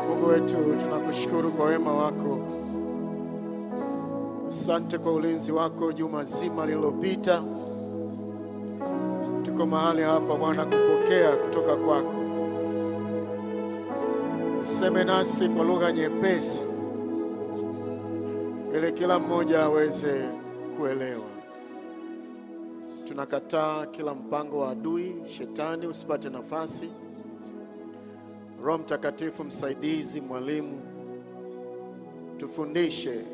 Mungu wetu, tunakushukuru kwa wema wako. Asante kwa ulinzi wako juma zima lililopita. Tuko mahali hapa Bwana kupokea kutoka kwako. Useme nasi kwa lugha nyepesi ili kila mmoja aweze kuelewa. Tunakataa kila mpango wa adui, shetani usipate nafasi. Roho Mtakatifu msaidizi, mwalimu, tufundishe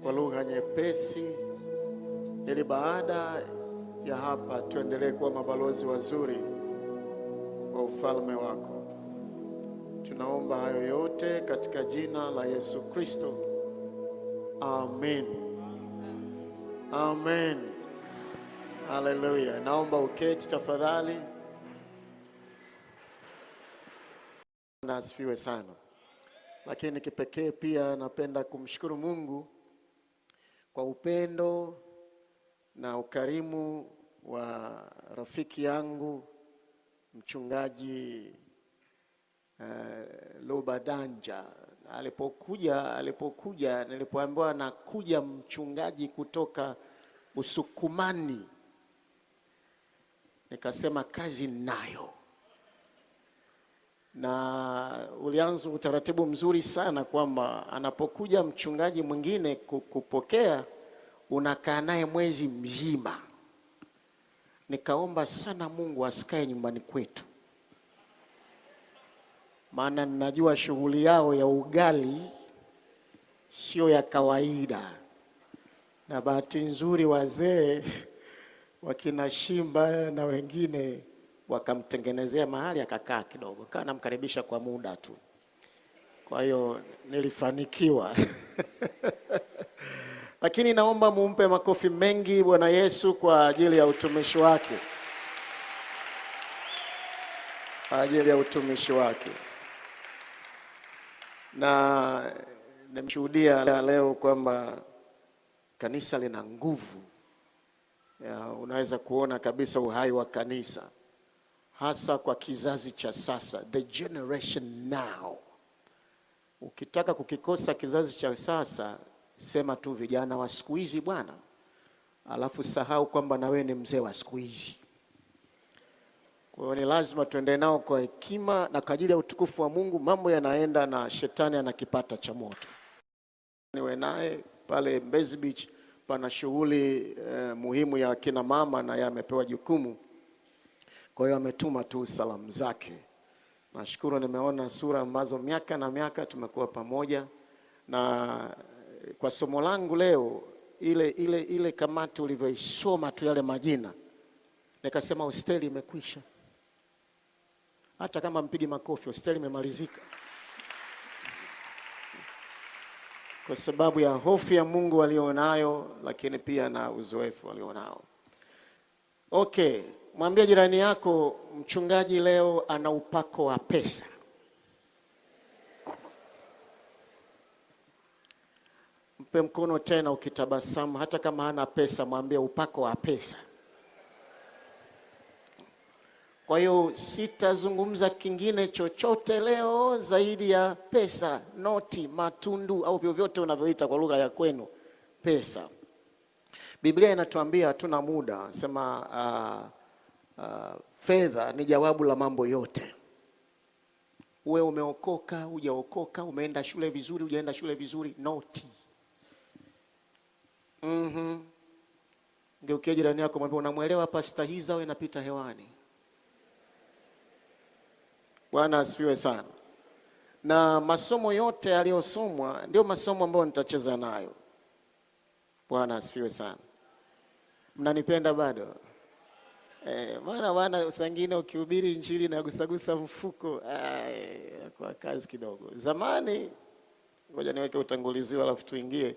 kwa lugha nyepesi ili baada ya hapa tuendelee kuwa mabalozi wazuri wa ufalme wako. Tunaomba hayo yote katika jina la Yesu Kristo. Amen. Amen. Hallelujah. Naomba uketi tafadhali. Na asifiwe sana. Lakini kipekee pia napenda kumshukuru Mungu kwa upendo na ukarimu wa rafiki yangu mchungaji Lobadanja. Alipokuja nilipoambiwa nakuja mchungaji kutoka Usukumani, nikasema kazi nayo. Na ulianza utaratibu mzuri sana kwamba anapokuja mchungaji mwingine kupokea unakaa naye mwezi mzima. Nikaomba sana Mungu asikae nyumbani kwetu, maana ninajua shughuli yao ya ugali sio ya kawaida. Na bahati nzuri wazee wakina Shimba na wengine wakamtengenezea mahali akakaa kidogo. Kaa namkaribisha kwa muda tu. Kwa hiyo nilifanikiwa. Lakini naomba mumpe makofi mengi Bwana Yesu kwa ajili ya utumishi wake. Kwa ajili ya utumishi wake. Na nimeshuhudia leo kwamba kanisa lina nguvu. Unaweza kuona kabisa uhai wa kanisa. Hasa kwa kizazi cha sasa, the generation now. Ukitaka kukikosa kizazi cha sasa, sema tu vijana wa siku hizi bwana. Alafu sahau kwamba na wewe ni mzee wa siku hizi. Kwa hiyo ni lazima tuende nao kwa hekima na kwa ajili ya utukufu wa Mungu. Mambo yanaenda na shetani anakipata cha moto. Niwe naye pale Mbezi Beach, pana shughuli muhimu ya kina mama na yeye amepewa jukumu. Kwa hiyo ametuma tu salamu zake. Nashukuru nimeona sura ambazo miaka na miaka tumekuwa pamoja. Na kwa somo langu leo ile kamati ulivyoisoma tu yale majina, nikasema hosteli imekwisha. Hata kama mpigi makofi, hosteli imemalizika. Kwa sababu ya hofu ya Mungu walionayo, lakini pia na uzoefu walionao. Okay. Mwambie jirani yako, mchungaji leo ana upako wa pesa. Mpe mkono tena ukitabasamu, hata kama hana pesa mwambie upako wa pesa. Kwa hiyo sitazungumza kingine chochote leo zaidi ya pesa, noti, matundu au vyovyote unavyoita kwa lugha ya kwenu, pesa. Biblia inatuambia hatuna muda, sema fedha ni jawabu la mambo yote. Uwe umeokoka, hujaokoka, umeenda shule vizuri, hujaenda shule vizuri, noti. Ngeukia jirani yako mwambie unamuelewa pasta hiza au inapita hewani. Bwana asifiwe sana. Na masomo yote yaliyosomwa ndio masomo ambayo nitacheza nayo. Bwana asifiwe sana. Mnanipenda bado? Maana usangine ukihubiri injili na gusagusa mfuko kwa kazi kidogo. Zamani, ngoja niweke utangulizi alafu tuingie.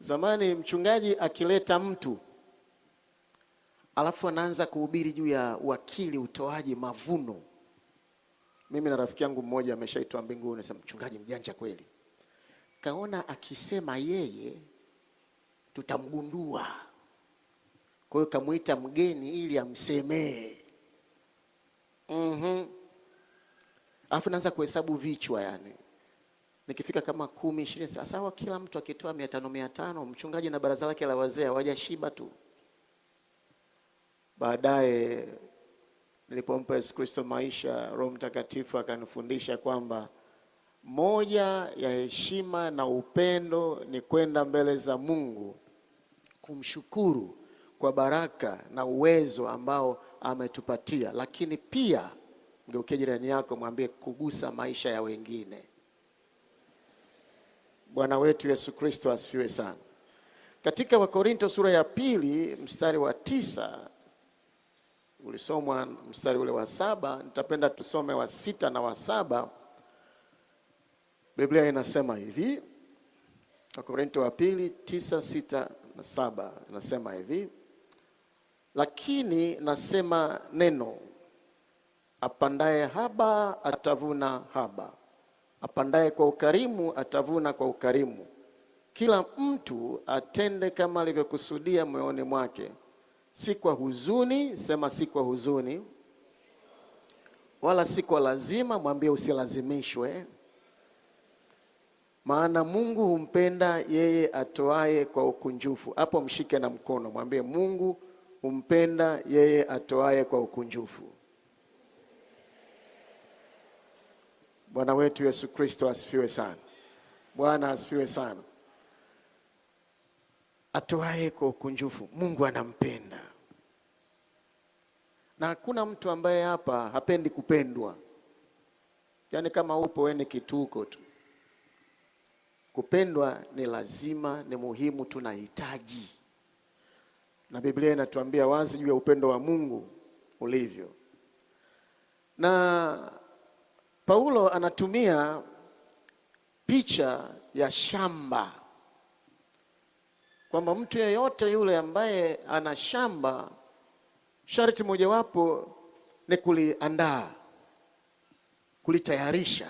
Zamani mchungaji akileta mtu alafu anaanza kuhubiri juu ya wakili, utoaji, mavuno. Mimi na rafiki yangu mmoja ameshaitwa mbinguni, sema mchungaji mjanja kweli. Kaona akisema yeye tutamgundua. Kwa hiyo kamuita mgeni ili amsemee. Alafu naanza kuhesabu vichwa yani. Nikifika kama 10, 20, sasa kila mtu akitoa 500, mchungaji na baraza lake la wazee hawajashiba tu. Baadaye nilipompa Yesu Kristo maisha, Roho Mtakatifu akanifundisha kwamba moja ya heshima na upendo ni kwenda mbele za Mungu kumshukuru kwa baraka na uwezo ambao ametupatia, lakini pia ngeukie jirani yako mwambie kugusa maisha ya wengine. Bwana wetu Yesu Kristo asifiwe sana. Katika Wakorinto sura ya 2 mstari wa 9, ulisomwa mstari ule wa 7, nitapenda tusome wa 6 na wa 7. Biblia inasema hivi, Wakorinto wa 2, 9, 6 na 7, inasema hivi: lakini nasema neno, apandaye haba atavuna haba, apandaye kwa ukarimu atavuna kwa ukarimu. Kila mtu atende kama alivyokusudia moyoni mwake, si kwa huzuni, sema si kwa huzuni, wala si kwa lazima, mwambie usilazimishwe. Maana Mungu humpenda yeye atoaye kwa ukunjufu. Hapo mshike na mkono, mwambie Mungu humpenda yeye atoaye kwa ukunjufu. Bwana wetu Yesu Kristo asifiwe sana. Bwana asifiwe sana. Atoaye kwa ukunjufu, Mungu anampenda. Na hakuna mtu ambaye hapa hapendi kupendwa. Yaani kama upo wewe ni kituko tu. Kupendwa ni lazima, ni muhimu, tunahitaji. Na Biblia inatuambia wazi juu ya upendo wa Mungu ulivyo. Na Paulo anatumia picha ya shamba, kwamba mtu yeyote yule ambaye ana shamba, sharti mojawapo ni kuliandaa, kulitayarisha.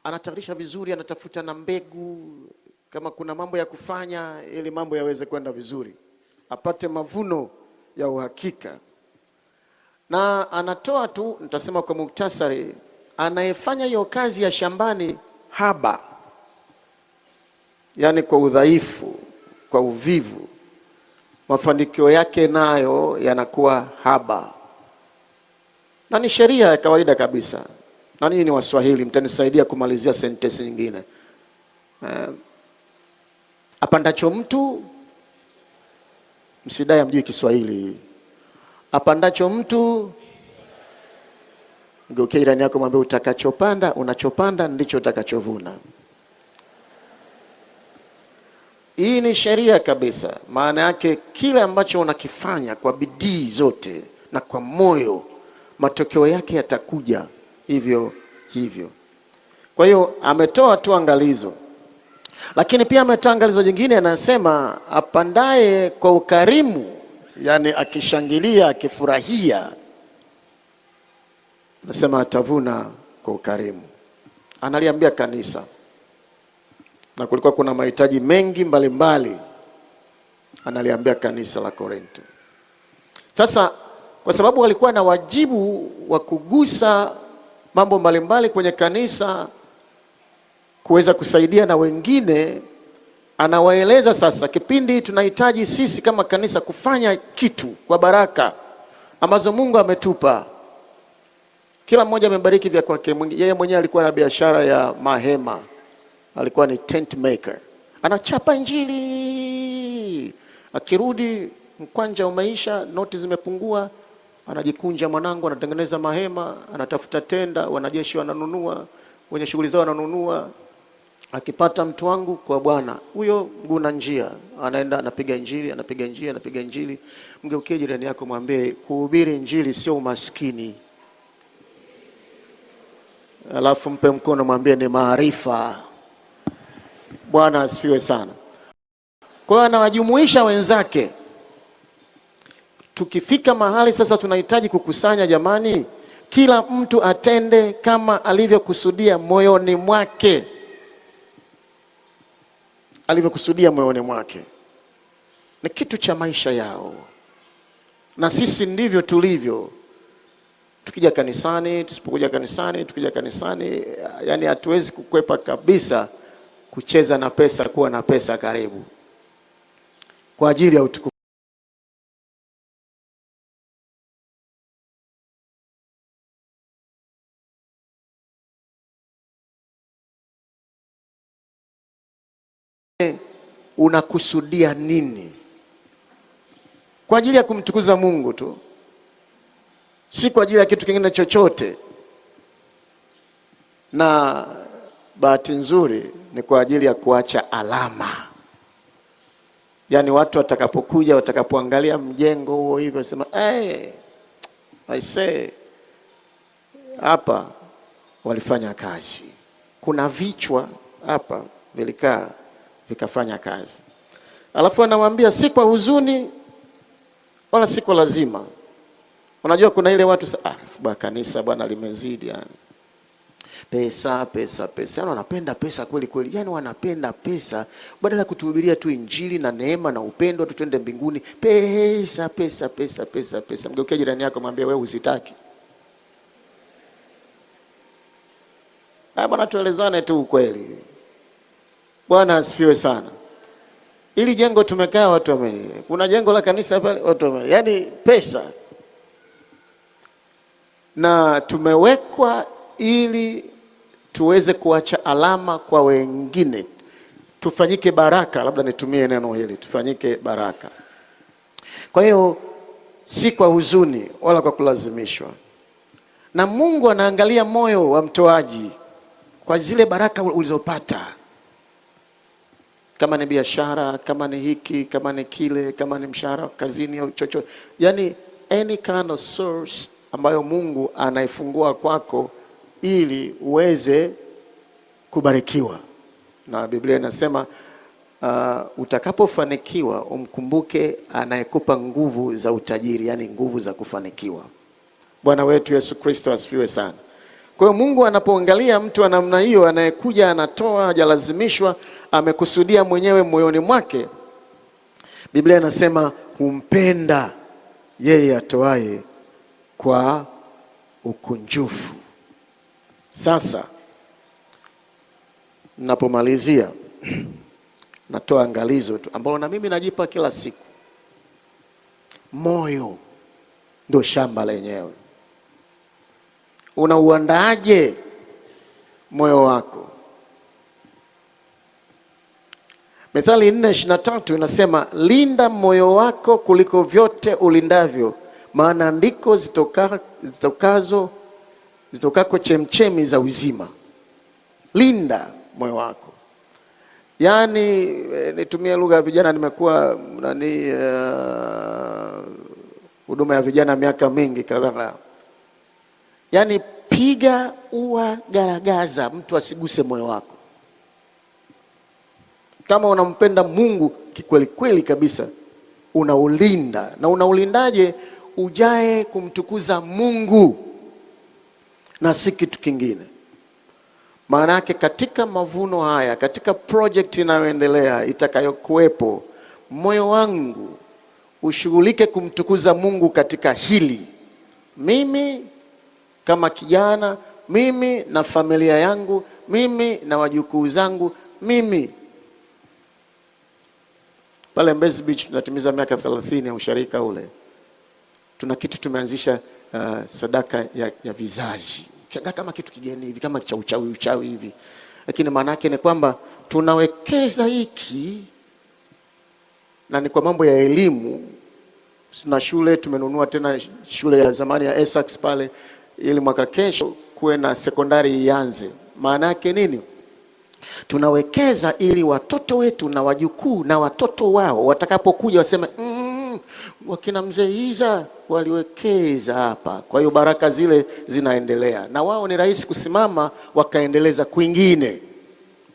Anatayarisha vizuri, anatafuta na mbegu, kama kuna mambo ya kufanya ili mambo yaweze kwenda vizuri, apate mavuno ya uhakika. Na anatoa tu, nitasema kwa muktasari, anayefanya hiyo kazi ya shambani haba, yani kwa udhaifu, kwa uvivu, mafanikio yake nayo yanakuwa haba. Na ni sheria ya kawaida kabisa. Na ninyi ni Waswahili, mtanisaidia kumalizia sentensi nyingine. Apandacho mtu, msidai mjui Kiswahili. Apandacho mtu, ngeukia jirani yako mwambie utakachopanda, unachopanda ndicho utakachovuna. Hii ni sheria kabisa. Maana yake kile ambacho unakifanya kwa bidii zote na kwa moyo, matokeo yake yatakuja hivyo hivyo. Kwa hiyo ametoa tu angalizo. Lakini pia ametoa angalizo jingine, anasema apandaye kwa ukarimu, yani akishangilia, akifurahia, anasema atavuna kwa ukarimu. Analiambia kanisa. Na kulikuwa kuna mahitaji mengi mbalimbali, analiambia kanisa la Korinto. Sasa kwa sababu walikuwa na wajibu wa kugusa mambo mbalimbali kwenye kanisa, kuweza kusaidia na wengine, anawaeleza sasa kipindi tunahitaji sisi kama kanisa kufanya kitu kwa baraka ambazo Mungu ametupa. Kila mmoja amebariki vya kwake. Yeye mwenyewe alikuwa na biashara ya mahema, alikuwa ni tent maker, anachapa injili. Akirudi mkwanja umeisha, noti zimepungua, anajikunja, mwanangu anatengeneza mahema, anatafuta tenda, wanajeshi wananunua, wenye shughuli zao wananunua. Akipata mtu wangu kwa Bwana, huyo mguna njia, anaenda anapiga injili, anapiga injili, anapiga injili. Mgeukie jirani yako mwambie kuhubiri injili sio umaskini. Alafu mpe mkono mwambie ni maarifa. Bwana asifiwe sana. Kwa hiyo anawajumuisha wenzake. Tukifika mahali sasa tunahitaji kukusanya, jamani, kila mtu atende kama alivyokusudia moyoni mwake. Alivyokusudia moyoni mwake. Ni kitu cha maisha yao. Na sisi ndivyo tulivyo. Tukija kanisani, tusipokuja kanisani, tukija kanisani, yani hatuwezi kukwepa kabisa kucheza na pesa, kuwa na pesa karibu kwa ajili ya utukufu. Unakusudia nini? Kwa ajili ya kumtukuza Mungu tu, si kwa ajili ya kitu kingine chochote. Na bahati nzuri ni kwa ajili ya kuacha alama. Yaani watu watakapokuja, watakapoangalia mjengo huo hivyo sema, I say hapa walifanya kazi. Kuna vichwa hapa vilikaa vikafanya kazi. Alafu anawaambia si kwa huzuni wala si kwa lazima. Unajua kuna ile watu kanisa bwana limezidi yani. Pesa. Yaani wanapenda pesa kweli kweli. Yaani wanapenda pesa badala ya kutuhubiria tu injili na neema na upendo tutende mbinguni. Pesa. Mgeukia jirani yako mwambie wewe usitaki. Bwana tuelezane tu ukweli. Bwana asifiwe sana. Ili jengo tumekaa watu kuna jengo la kanisa pale watu yaani pesa. Na tumewekwa ili tuweze kuacha alama kwa wengine. Tufanyike baraka, labda nitumie neno hili, tufanyike baraka. Kwa hiyo si kwa huzuni wala kwa kulazimishwa. Na Mungu anaangalia moyo wa mtoaji kwa zile baraka ulizopata. Kama ni biashara, kama ni hiki, kama ni kile, kama ni mshahara kazini au chochote. Yaani any kind of source ambayo Mungu anaifungua kwako ili uweze kubarikiwa. Na Biblia inasema utakapofanikiwa umkumbuke anayekupa nguvu za utajiri, yani nguvu za kufanikiwa. Bwana wetu Yesu Kristo asifiwe sana. Kwa hiyo Mungu anapoangalia mtu wa namna hiyo anayekuja anatoa, hajalazimishwa, amekusudia mwenyewe moyoni mwake, Biblia inasema humpenda yeye atoaye kwa ukunjufu. Sasa ninapomalizia natoa angalizo tu ambalo na mimi najipa kila siku. Moyo ndio shamba lenyewe. Unauandaaje moyo wako? Mithali 4:23 inasema linda moyo wako kuliko vyote ulindavyo, maana ndiko zitokako chemchemi za uzima. Linda moyo wako. Yaani nitumie lugha ya vijana, nimekuwa huduma ya vijana miaka mingi kadhaa. Yaani piga ua garagaza mtu asiguse moyo wako. Kama unampenda Mungu kikweli kweli kabisa, unaulinda. Na unaulindaje? Ujae kumtukuza Mungu na si kitu kingine. Maana yake katika mavuno haya, katika project inayoendelea itakayokuwepo, moyo wangu ushughulike kumtukuza Mungu katika hili. Mimi kama kijana, mimi na familia yangu, mimi na wajukuu zangu, mimi. Pale Mbezi Beach tunatimiza miaka 30 ya usharika ule. Tuna kitu tumeanzisha sadaka ya vizazi. Shangaa kama kitu kigeni hivi, kama cha uchawi hivi. Lakini maana yake ni kwamba tunawekeza hiki, na ni kwa mambo ya elimu. Tuna shule, tumenunua tena shule ya zamani ya Essex pale, ili mwaka kesho kuwe na sekondari ianze. Maana yake nini? Tunawekeza ili watoto wetu na wajukuu na watoto wao watakapokuja waseme wakina mzee Iza waliwekeza hapa. Kwa hiyo baraka zile zinaendelea, na wao ni rahisi kusimama wakaendeleza kwingine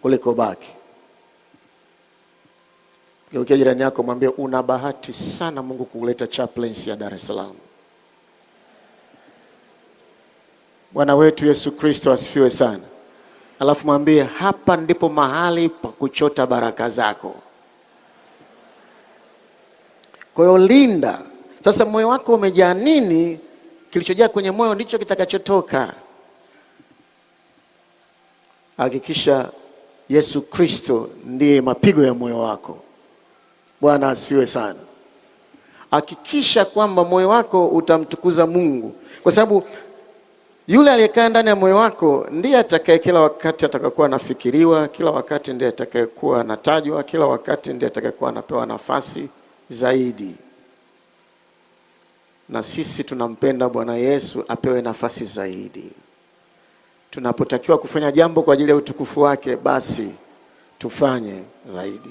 kuliko baki. Geukia jirani yako mwambie una bahati sana Mungu kuleta chaplains ya Dar es Salaam. Bwana wetu Yesu Kristo asifiwe sana. Alafu mwambie hapa ndipo mahali pa kuchota baraka zako. Kwa hiyo linda. Sasa moyo wako umejaa nini? Kilichojaa kwenye moyo ndicho kitakachotoka. Hakikisha Yesu Kristo ndiye mapigo ya moyo wako. Bwana asifiwe sana. Hakikisha kwamba moyo wako utamtukuza Mungu, kwa sababu yule aliyekaa ndani ya moyo wako ndiye atakaye kila wakati atakayokuwa anafikiriwa, kila wakati ndiye atakayekuwa anatajwa, kila wakati ndiye atakayekuwa anapewa nafasi zaidi. Na sisi tunampenda Bwana Yesu apewe nafasi zaidi. Tunapotakiwa kufanya jambo kwa ajili ya utukufu wake, basi tufanye zaidi.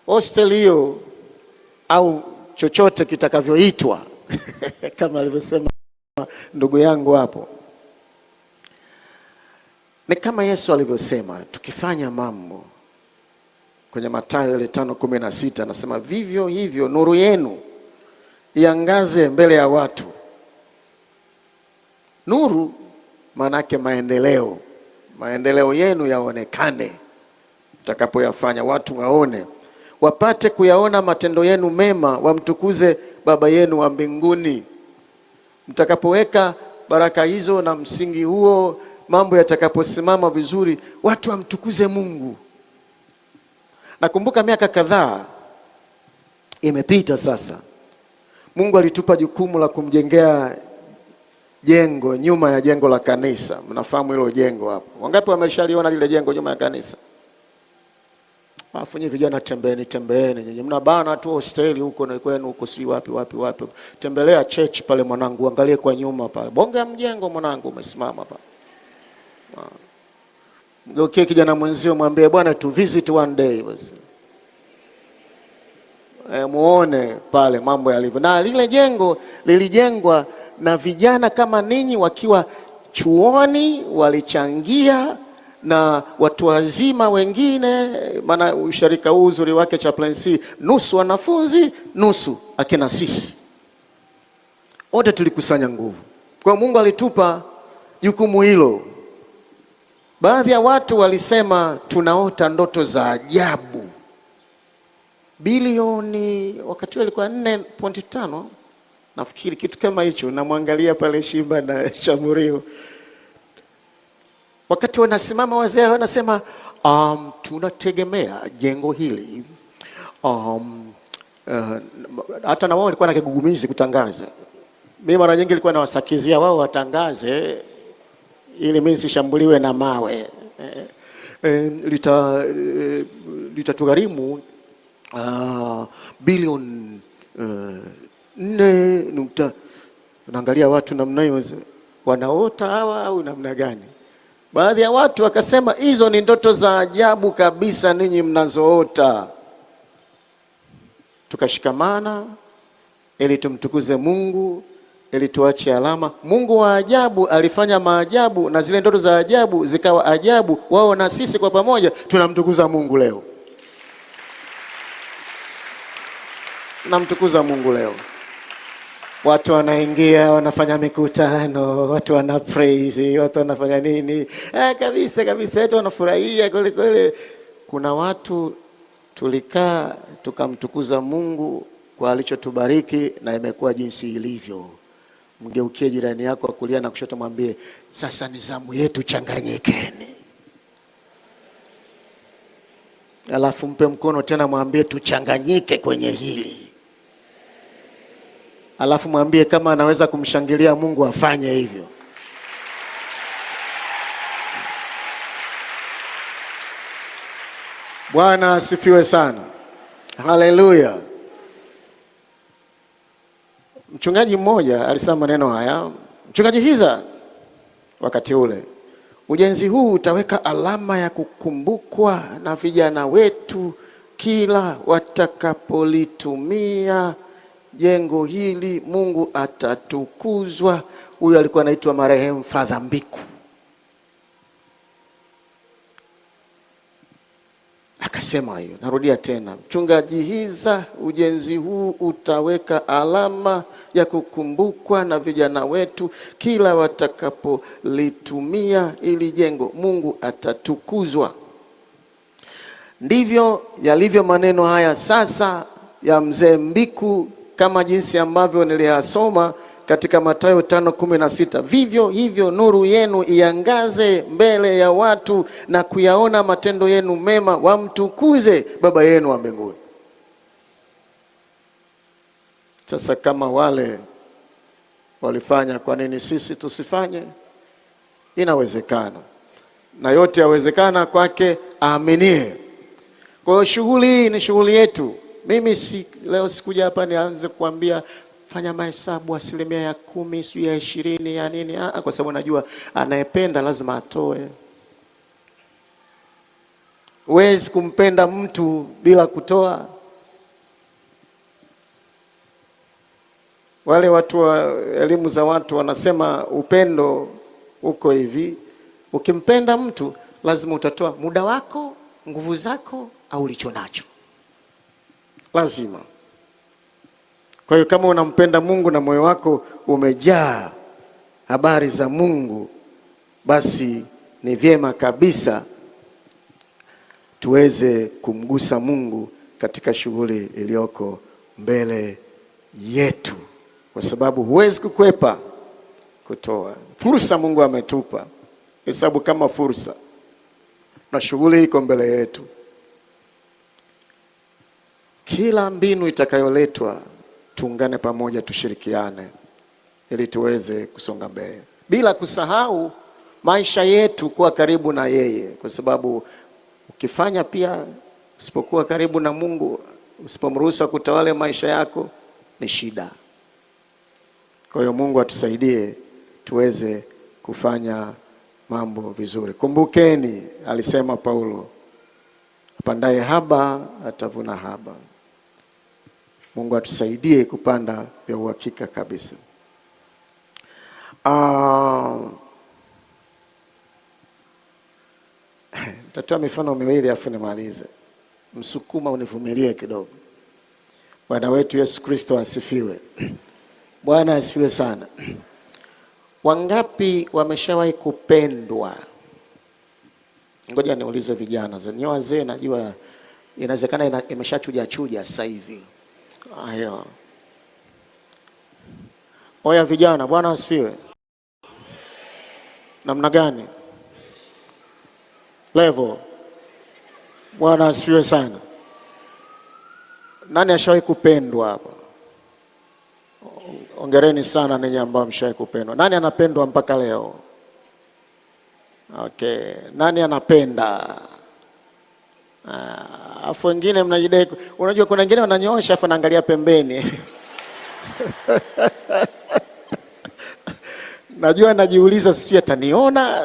Hostel hiyo au chochote kitakavyoitwa kama alivyosema ndugu yangu hapo, ni kama Yesu alivyosema, tukifanya mambo kwenye Mathayo 5:16 anasema vivyo hivyo nuru yenu iangaze mbele ya watu. Nuru maana yake maendeleo. Maendeleo yenu yaonekane mtakapoyafanya, watu waone, wapate kuyaona matendo yenu mema, wamtukuze Baba yenu wa mbinguni. Mtakapoweka baraka hizo na msingi huo, mambo yatakaposimama vizuri, watu wamtukuze Mungu. Nakumbuka miaka kadhaa imepita sasa, Mungu alitupa jukumu la kumjengea jengo nyuma ya jengo la kanisa. Mnafahamu hilo jengo hapo? Wangapi wameshaliona lile jengo nyuma ya kanisa? Alafu nyinyi vijana tembeeni nyinyi. Mnabana tu hosteli huko na kwenu huko si wapi. Tembelea church pale mwanangu, angalie kwa nyuma pale. Bonga ya mjengo mwanangu umesimama pale. Mgeukie kijana mwenzio mwambie bwana tu visit one day basi. Muone pale mambo yalivyo. Na lile jengo lilijengwa na vijana kama ninyi wakiwa chuoni, walichangia na watu wazima wengine. Maana usharika huu uzuri wake Chaplaincy, nusu wanafunzi, nusu akina sisi. Wote tulikusanya nguvu. Kwa Mungu alitupa jukumu hilo. Baadhi ya watu walisema tunaota ndoto za ajabu. Bilioni wakati ilikuwa 4.5 nafikiri, kitu kama hicho. Namwangalia pale Shimba na Shamurio, wakati wanasimama wazee wanasema tunategemea jengo hili. Hata na wao walikuwa na kigugumizi kutangaza. Mimi mara nyingi nilikuwa nawasakizia wao watangaze ili mimi sishambuliwe na mawe. Litatugharimu bilioni 4. Naangalia watu namna hiyo, wanaota hawa au namna gani? Baadhi ya watu wakasema hizo ni ndoto za ajabu kabisa ninyi mnazoota. Tukashikamana ili tumtukuze Mungu, ili tuache alama. Mungu wa ajabu alifanya maajabu, na zile ndoto za ajabu zikawa ajabu. Wao na sisi kwa pamoja tunamtukuza Mungu leo. Namtukuza Mungu leo. Watu wanaingia, wanafanya mikutano, watu wana praise, watu wanafanya nini? Kabisa watu wanafurahia kweli. Kuna watu tulikaa tukamtukuza Mungu kwa alichotubariki, na imekuwa jinsi ilivyo. Mgeukie jirani yako kulia na kushoto, mwambie sasa ni zamu yetu, changanyikeni. Alafu mpe mkono tena, mwambie tuchanganyike kwenye hili. Alafu mwambie kama anaweza kumshangilia Mungu afanye hivyo. Bwana asifiwe sana. Haleluya. Mchungaji mmoja alisema maneno haya, Mchungaji Hiza, wakati ule, ujenzi huu utaweka alama ya kukumbukwa na vijana wetu kila watakapolitumia jengo hili. Mungu atatukuzwa. Huyu alikuwa anaitwa marehemu Father Mbiku. Akasema hiyo, narudia tena, Mchungaji Hiza, ujenzi huu utaweka alama ya kukumbukwa na vijana wetu kila watakapolitumia ili jengo. Mungu atatukuzwa. Ndivyo yalivyo maneno haya sasa ya mzee Mbiku, kama jinsi ambavyo niliyasoma katika Mathayo 5:16, vivyo hivyo nuru yenu iangaze mbele ya watu, na kuyaona matendo yenu mema wamtukuze Baba yenu wa mbinguni. Sasa kama wale walifanya, kwa nini sisi tusifanye? Inawezekana, na yote yawezekana kwake aaminie. Kwa hiyo shughuli hii ni shughuli yetu. Mimi leo sikuja hapa nianze kuambia fanya mahesabu 10%, sio ya 20 ya nini, kwa sababu najua anayependa lazima atoe. Huwezi kumpenda mtu bila kutoa. Wale watu wa elimu za watu wanasema upendo uko hivi: ukimpenda mtu lazima utatoa muda wako, nguvu zako, au ulicho nacho, lazima. Kwa hiyo kama unampenda Mungu na moyo wako umejaa habari za Mungu, basi ni vyema kabisa tuweze kumgusa Mungu katika shughuli iliyoko mbele yetu, kwa sababu huwezi kukwepa kutoa. Fursa Mungu ametupa, hesabu kama fursa, na shughuli iko mbele yetu. Kila mbinu itakayoletwa, tuungane pamoja, tushirikiane ili tuweze kusonga mbele, bila kusahau maisha yetu kuwa karibu na yeye, kwa sababu ukifanya pia usipokuwa karibu na Mungu, usipomruhusu kutawala maisha yako, ni shida. Kwa hiyo Mungu atusaidie tuweze kufanya mambo vizuri. Kumbukeni, alisema Paulo, apandaye haba atavuna haba. Mungu atusaidie kupanda vya uhakika kabisa. Nitatoa mifano miwili afu nimalize. Msukuma univumilie kidogo. Bwana wetu Yesu Kristo asifiwe. Bwana asifiwe sana. Wangapi wameshawahi kupendwa? Ngoja niulize vijana. Ni wazee najua inawezekana imeshachuja sasa hivi. Ayo. Oya vijana, Bwana asifiwe. Namna gani? Level. Bwana asifiwe sana. Nani ashawahi kupendwa hapa? Ongereni sana ninyi ambao mshawahi kupendwa. Nani anapendwa mpaka leo? Okay. Nani anapenda? Afu wengine mnajidai. Unajua kuna wengine wananyoosha afu naangalia pembeni. Najua najiuliza sisi ataniona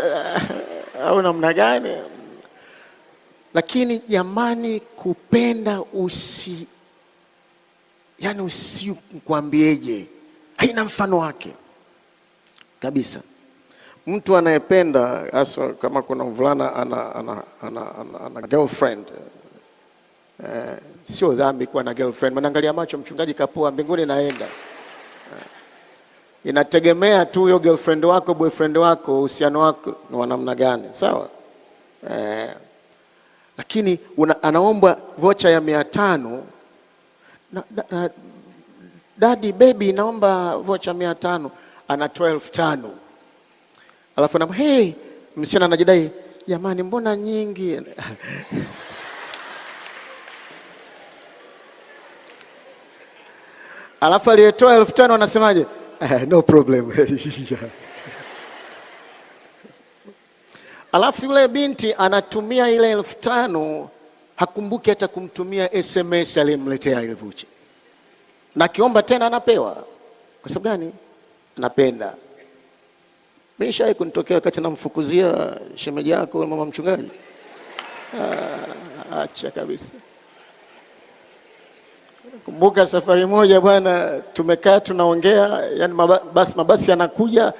au namna gani? Lakini jamani, kupenda yani usikwambieje, haina mfano wake kabisa. Mtu anayependa, hasa kama kuna mvulana ana girlfriend, sio dhambi kuwa na girlfriend. Mnaangalia macho, mchungaji kapoa, mbinguni naenda. Inategemea tu hiyo girlfriend wako, boyfriend wako, uhusiano wako ni wa namna gani, sawa? Lakini anaomba vocha ya 500. Daddy baby naomba vocha 500, anatoa 1500. Alafu hey, msichana anajidai, jamani mbona nyingi? Alafu aliyetoa 1500 anasemaje? No problem. Alafu yule binti anatumia ile 1500, hakumbuki hata kumtumia SMS aliyemletea ile vocha. Na kiomba tena anapewa. Kwa sababu gani? Anapenda. Mesha kunitokea wakati namfukuzia shemeji yako mama mchungaji. Acha kabisa. Kumbuka safari moja bwana, tumekaa tunaongea, yani mabasi yanakuja,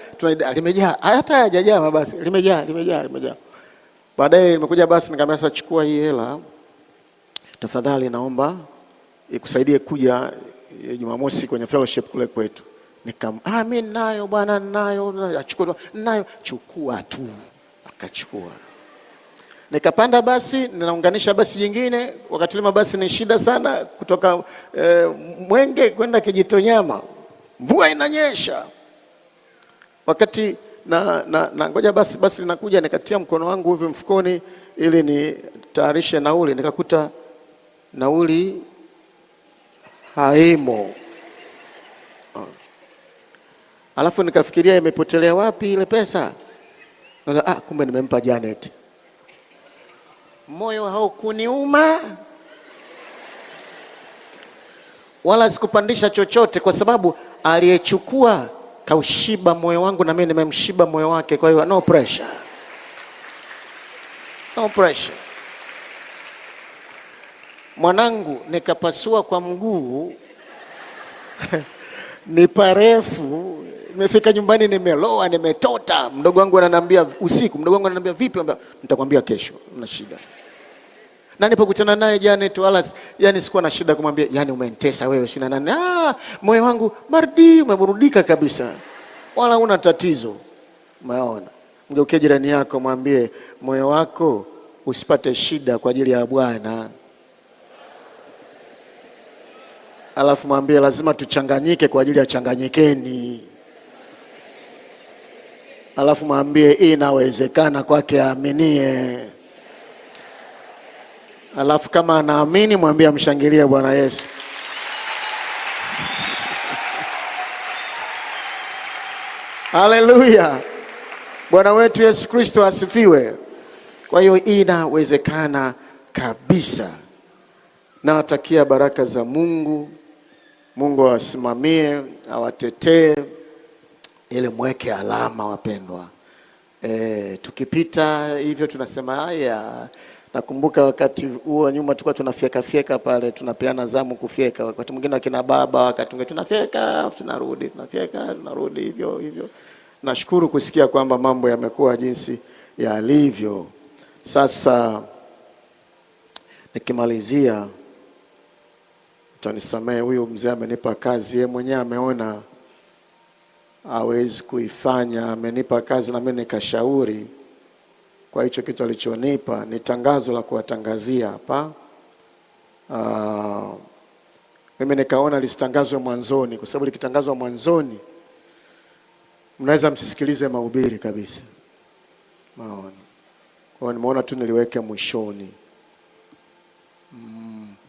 limejaa, hata hajajaa mabasi, limejaa. Baadaye nimekuja basi nikamwambia, sasa chukua hii hela, tafadhali naomba ikusaidie kuja Jumamosi kwenye fellowship kule kwetu. Mimi nayo bwana, nayo, chukua tu. Akachukua. Nikapanda basi, ninaunganisha basi jingine, wakati ile mabasi ni shida sana kutoka Mwenge kwenda Kijitonyama. mvua inanyesha. Wakati na ngoja basi linakuja, nikatia mkono wangu hivi mfukoni ili ni tayarishe nauli, nikakuta nauli haimo. Alafu nikafikiria imepotelea wapi ile pesa. Kumbe nimempa Janet. Moyo haukuniuma wala sikupandisha chochote, kwa sababu aliyechukua kaushiba moyo wangu na mimi nimemshiba moyo wake. Kwa hiyo no pressure, no pressure. Mwanangu nikapasua kwa mguu ni parefu, nimefika nyumbani nimeloa, nimetota. Mdogo wangu ananiambia usiku, vipi? Nitakwambia kesho, una shida. Na nilipokutana naye Janet, wala yani sikuwa na shida kumwambia yani umenitesa wewe sina nani. Moyo wangu baridi, umeburudika kabisa, wala una tatizo. Umeona? Ngeukie jirani yako mwambie moyo wako usipate shida kwa ajili ya Bwana. Alafu mwambie lazima tuchanganyike kwa ajili ya changanyikeni. Alafu mwambie inawezekana kwake aaminie. Alafu kama anaamini mwambie amshangilie Bwana Yesu. Haleluya. Bwana wetu Yesu Kristo asifiwe. Kwa hiyo inawezekana kabisa. Nawatakia baraka za Mungu. Mungu awasimamie, awatetee, ili mweke alama wapendwa. Tukipita hivyo tunasema haya. Nakumbuka wakati huo nyuma tulikuwa tunafyeka pale, tunapeana zamu kufyeka. Wakati mwingine akina baba, wakati mwingine tunafyeka, tunarudi, tunafyeka, tunarudi hivyo. Nashukuru kusikia kwamba mambo yamekuwa jinsi yalivyo. Sasa nikimalizia, utanisamehe, huyu mzee amenipa kazi, yeye mwenyewe ameona hawezi kuifanya, amenipa kazi na mimi nikashauri. Kwa hicho kitu alichonipa ni tangazo la kuwatangazia hapa. Mimi nikaona lisitangazwe mwanzoni, kwa sababu likitangazwa mwanzoni mnaweza msisikilize mahubiri kabisa. Maona. Kwa nimeona tu niliweke mwishoni.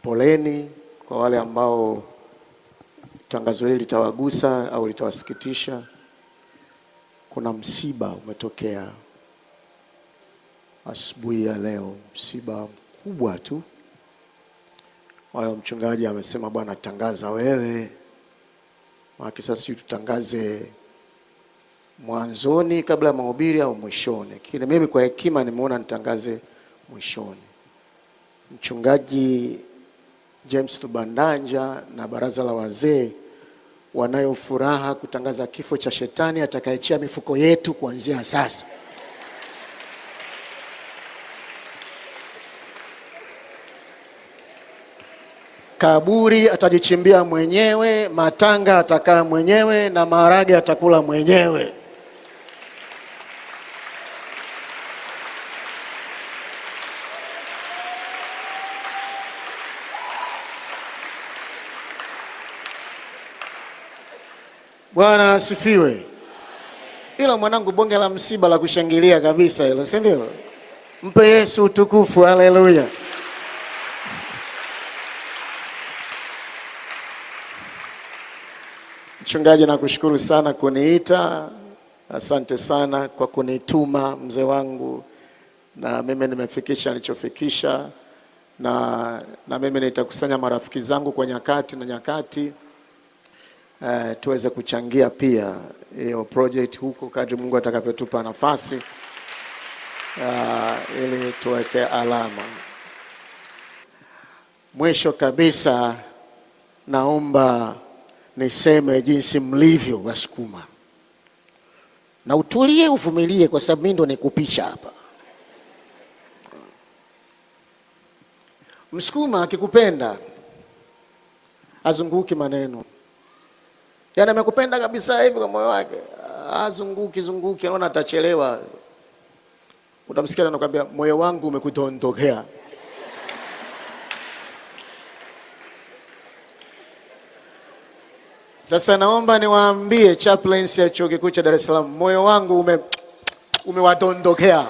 Poleni kwa wale ambao tangazo hili litawagusa au litawasikitisha. Kuna msiba umetokea asubuhi ya leo, msiba mkubwa tu. Wao mchungaji amesema Bwana tangaza wewe. Maki sasa sisi tutangaze mwanzoni kabla ya mahubiri au mwishoni. Lakini mimi kwa hekima nimeona nitangaze mwishoni. Mchungaji James Tubandanja na baraza la wazee wanayo furaha kutangaza kifo cha shetani atakayechia mifuko yetu kuanzia sasa. Kaburi atajichimbia mwenyewe, matanga atakaa mwenyewe, na maharage atakula mwenyewe. Bwana asifiwe. Hilo mwanangu bonge la msiba la kushangilia kabisa hilo, si ndio? Mpe Yesu utukufu, haleluya. Mchungaji nakushukuru sana kuniita. Asante sana kwa kunituma mzee wangu. Na mimi nimefikisha nilichofikisha. Na mimi nitakusanya marafiki zangu kwa nyakati na nyakati. Tuweze kuchangia pia hiyo project huko kadri Mungu atakavyotupa nafasi. Ili tuweke alama. Mwisho kabisa naomba niseme jinsi mlivyo Wasukuma. Na utulie uvumilie, kwa sababu mimi ndo nikupisha hapa. Msukuma akikupenda azunguki maneno. Yaani amekupenda kabisa hivi kwa moyo wake, zunguki, anaona atachelewa. Utamsikia anakuambia moyo wangu umekudondokea. Sasa naomba niwaambie chaplains ya Chuo Kikuu cha Dar es Salaam, moyo wangu umewadondokea.